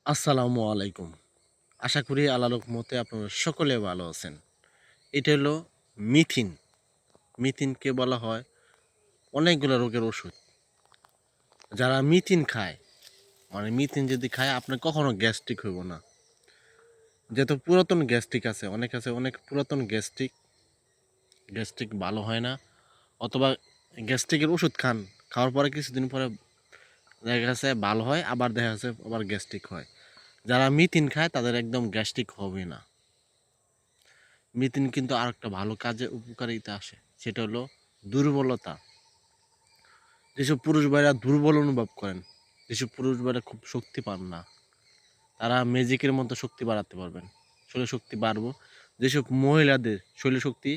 আসসালামু আলাইকুম। আশা করি আল্লাহর রহমতে আপনারা সকলে ভালো আছেন। এটা হলো মিথিন। মিথিনকে বলা হয় অনেকগুলো রোগের ওষুধ। যারা মিথিন খায়, মানে মিথিন যদি খায় আপনার কখনো গ্যাস্ট্রিক হইব না। যেহেতু পুরাতন গ্যাস্ট্রিক আছে, অনেক পুরাতন গ্যাস্ট্রিক, গ্যাস্ট্রিক ভালো হয় না, অথবা গ্যাস্ট্রিকের ওষুধ খান, খাওয়ার পরে কিছুদিন পরে দেখা গেছে ভালো হয়, আবার দেখা যাচ্ছে আবার গ্যাস্ট্রিক হয়। যারা মিথিন খায় তাদের একদম গ্যাস্ট্রিক হবে না। মিথেন কিন্তু আর একটা ভালো কাজে উপকারিতা আসে, সেটা হলো দুর্বলতা। যেসব পুরুষ ভাইরা দুর্বল অনুভব করেন, যেসব পুরুষ ভাইরা খুব শক্তি পান না, তারা ম্যাজিকের মতো শক্তি বাড়াতে পারবেন, শরীর শক্তি বাড়বো। যেসব মহিলাদের শরীর শক্তি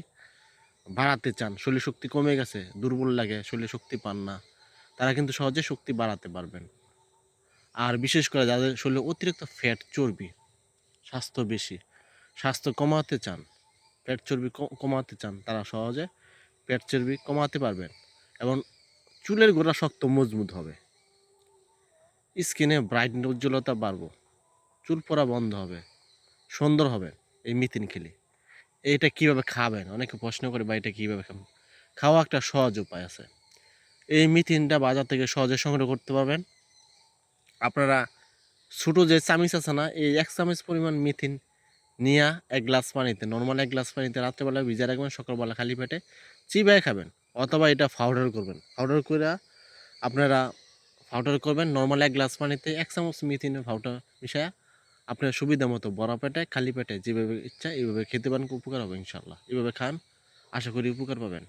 বাড়াতে চান, শরীর শক্তি কমে গেছে, দুর্বল লাগে, শরীর শক্তি পান না, তারা কিন্তু সহজে শক্তি বাড়াতে পারবেন। আর বিশেষ করে যাদের শরীরে অতিরিক্ত ফ্যাট চর্বি, স্বাস্থ্য বেশি, স্বাস্থ্য কমাতে চান, ফ্যাট চর্বি কমাতে চান, তারা সহজে পেট চর্বি কমাতে পারবেন। এবং চুলের গোড়া শক্ত মজবুত হবে, স্কিনে ব্রাইট উজ্জ্বলতা বাড়বো, চুল পড়া বন্ধ হবে, সুন্দর হবে এই মিথিন খেলে। এইটা কিভাবে খাবেন অনেকে প্রশ্ন করে, বা এটা কীভাবে খাবেন? খাওয়া একটা সহজ উপায় আছে। এই মিথিনটা বাজার থেকে সহজে সংগ্রহ করতে পারবেন। আপনারা ছোটো যে চামিচ আছে না, এই 1 চামচ পরিমাণ মিথিন নিয়ে 1 গ্লাস পানিতে, নর্মাল 1 গ্লাস পানিতে রাত্রেবেলা ভিজা রাখবেন, সকালবেলা খালি পেটে চিবায় খাবেন। অথবা এটা পাউডার করবেন, পাউডার করে আপনারা পাউডার করবেন নর্মাল 1 গ্লাস পানিতে 1 চামচ মিথিনের পাউডার মিশায়া আপনার সুবিধা মতো বড় পেটে খালি পেটে যেভাবে ইচ্ছা এইভাবে খেতে পারেন, উপকার হবে ইনশাল্লাহ। এভাবে খান, আশা করি উপকার পাবেন।